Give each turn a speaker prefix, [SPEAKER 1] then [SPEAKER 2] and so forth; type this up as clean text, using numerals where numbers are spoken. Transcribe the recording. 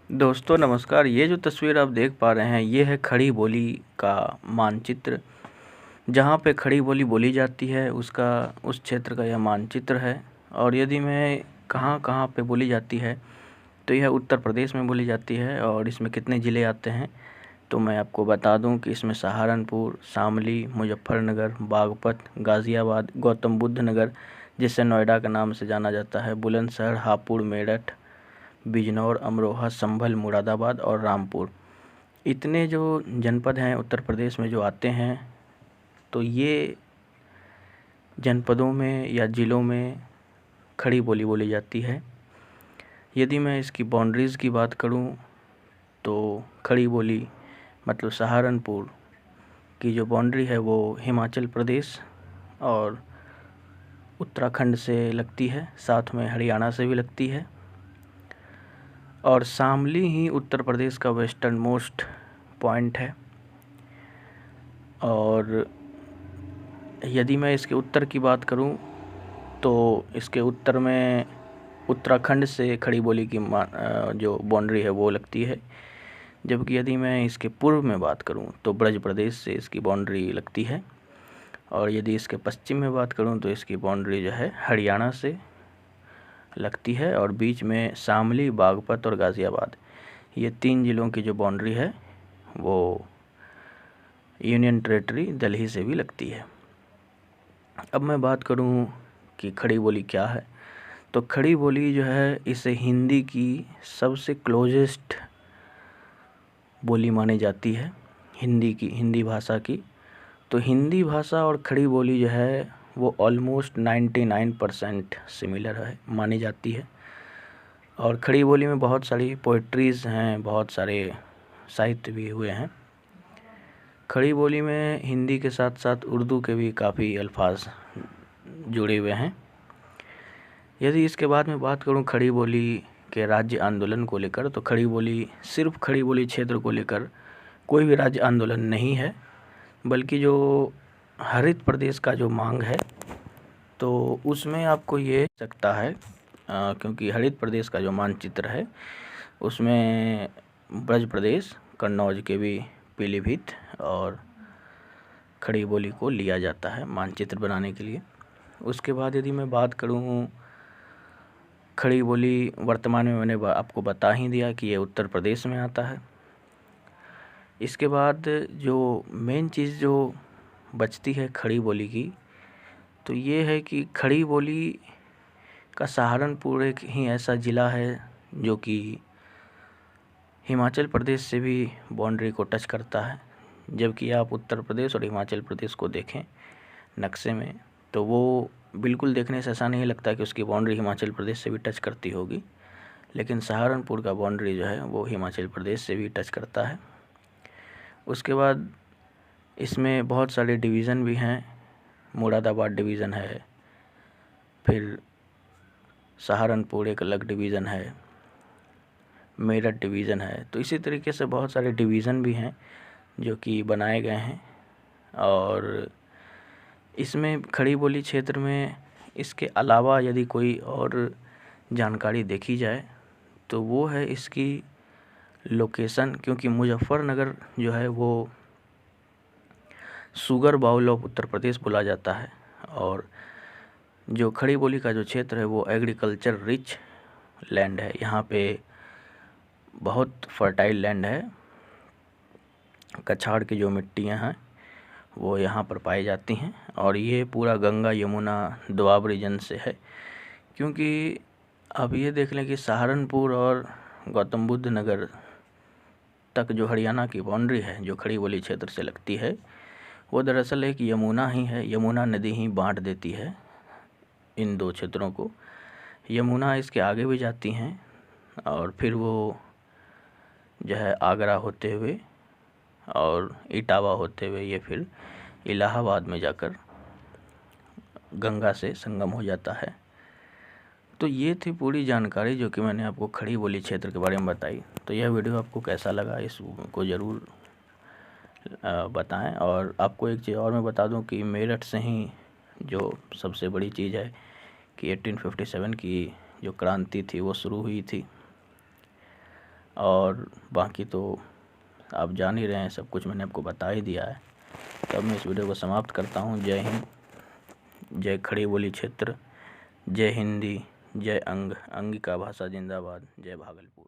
[SPEAKER 1] दोस्तों नमस्कार। ये जो तस्वीर आप देख पा रहे हैं ये है खड़ी बोली का मानचित्र। जहाँ पे खड़ी बोली बोली जाती है उसका उस क्षेत्र का यह मानचित्र है। और यदि मैं कहाँ कहाँ पे बोली जाती है तो यह उत्तर प्रदेश में बोली जाती है। और इसमें कितने ज़िले आते हैं तो मैं आपको बता दूं कि इसमें सहारनपुर, शामली, मुजफ्फरनगर, बागपत, गाज़ियाबाद, गौतम बुद्ध नगर जिसे नोएडा के नाम से जाना जाता है, बुलंदशहर, हापुड़, मेरठ, बिजनौर, अमरोहा, संभल, मुरादाबाद और रामपुर, इतने जो जनपद हैं उत्तर प्रदेश में जो आते हैं, तो ये जनपदों में या ज़िलों में खड़ी बोली बोली जाती है। यदि मैं इसकी बाउंड्रीज़ की बात करूं तो खड़ी बोली मतलब सहारनपुर की जो बाउंड्री है वो हिमाचल प्रदेश और उत्तराखंड से लगती है, साथ में हरियाणा से भी लगती है। और शामली ही उत्तर प्रदेश का वेस्टर्न मोस्ट पॉइंट है। और यदि मैं इसके उत्तर की बात करूं तो इसके उत्तर में उत्तराखंड से खड़ी बोली की जो बाउंड्री है वो लगती है। जबकि यदि मैं इसके पूर्व में बात करूं तो ब्रज प्रदेश से इसकी बाउंड्री लगती है। और यदि इसके पश्चिम में बात करूं तो इसकी बाउंड्री जो है हरियाणा से लगती है। और बीच में शामली, बागपत और गाज़ियाबाद, ये 3 ज़िलों की जो बाउंड्री है वो यूनियन टेरेटरी दिल्ली से भी लगती है। अब मैं बात करूं कि खड़ी बोली क्या है, तो खड़ी बोली जो है इसे हिंदी की सबसे क्लोजेस्ट बोली मानी जाती है, हिंदी भाषा की। तो हिंदी भाषा और खड़ी बोली जो है वो ऑलमोस्ट 99% सिमिलर है मानी जाती है। और खड़ी बोली में बहुत सारी पोइट्रीज़ हैं, बहुत सारे साहित्य भी हुए हैं। खड़ी बोली में हिंदी के साथ साथ उर्दू के भी काफ़ी अल्फाज जुड़े हुए हैं। यदि इसके बाद में बात करूं खड़ी बोली के राज्य आंदोलन को लेकर, तो खड़ी बोली सिर्फ खड़ी बोली क्षेत्र को लेकर कोई भी राज्य आंदोलन नहीं है, बल्कि जो हरित प्रदेश का जो मांग है तो उसमें आपको ये सकता है क्योंकि हरित प्रदेश का जो मानचित्र है उसमें ब्रज प्रदेश, कन्नौज के भी पीलीभीत और खड़ी बोली को लिया जाता है मानचित्र बनाने के लिए। उसके बाद यदि मैं बात करूं खड़ी बोली, वर्तमान में मैंने आपको बता ही दिया कि ये उत्तर प्रदेश में आता है। इसके बाद जो मेन चीज़ जो बचती है खड़ी बोली की, तो ये है कि खड़ी बोली का सहारनपुर एक ही ऐसा ज़िला है जो कि हिमाचल प्रदेश से भी बाउंड्री को टच करता है। जबकि आप उत्तर प्रदेश और हिमाचल प्रदेश को देखें नक्शे में तो वो बिल्कुल देखने से ऐसा नहीं लगता कि उसकी बाउंड्री हिमाचल प्रदेश से भी टच करती होगी, लेकिन सहारनपुर का बाउंड्री जो है वो हिमाचल प्रदेश से भी टच करता है। उसके बाद इसमें बहुत सारे डिवीज़न भी हैं, मुरादाबाद डिवीज़न है, फिर सहारनपुर एक अलग डिवीज़न है, मेरठ डिवीज़न है। तो इसी तरीके से बहुत सारे डिवीज़न भी हैं जो कि बनाए गए हैं। और इसमें खड़ी बोली क्षेत्र में इसके अलावा यदि कोई और जानकारी देखी जाए तो वो है इसकी लोकेशन, क्योंकि मुजफ्फरनगर जो है वो sugar bowl of Uttar Pradesh बोला जाता है। और जो खड़ी बोली का जो क्षेत्र है वो एग्रीकल्चर रिच लैंड है, यहाँ पे बहुत फर्टाइल लैंड है। कछाड़ की जो मिट्टियाँ हैं वो यहाँ पर पाई जाती हैं। और ये पूरा गंगा यमुना दोआब रीजन से है, क्योंकि अब ये देख लें कि सहारनपुर और गौतम बुद्ध नगर तक जो हरियाणा की बाउंड्री है जो खड़ी बोली क्षेत्र से लगती है वो दरअसल एक यमुना ही है। यमुना नदी ही बांट देती है इन दो क्षेत्रों को। यमुना इसके आगे भी जाती हैं और फिर वो जो है आगरा होते हुए और इटावा होते हुए ये फिर इलाहाबाद में जाकर गंगा से संगम हो जाता है। तो ये थी पूरी जानकारी जो कि मैंने आपको खड़ी बोली क्षेत्र के बारे में बताई। तो यह वीडियो आपको कैसा लगा इसको ज़रूर बताएं। और आपको एक चीज़ और मैं बता दूं कि मेरठ से ही जो सबसे बड़ी चीज़ है कि 1857 की जो क्रांति थी वो शुरू हुई थी। और बाकी तो आप जान ही रहे हैं, सब कुछ मैंने आपको बता ही दिया है। तो अब मैं इस वीडियो को समाप्त करता हूँ। जय हिंद, जय खड़ी बोली क्षेत्र, जय हिंदी, जय अंगिका भाषा जिंदाबाद, जय भागलपुर।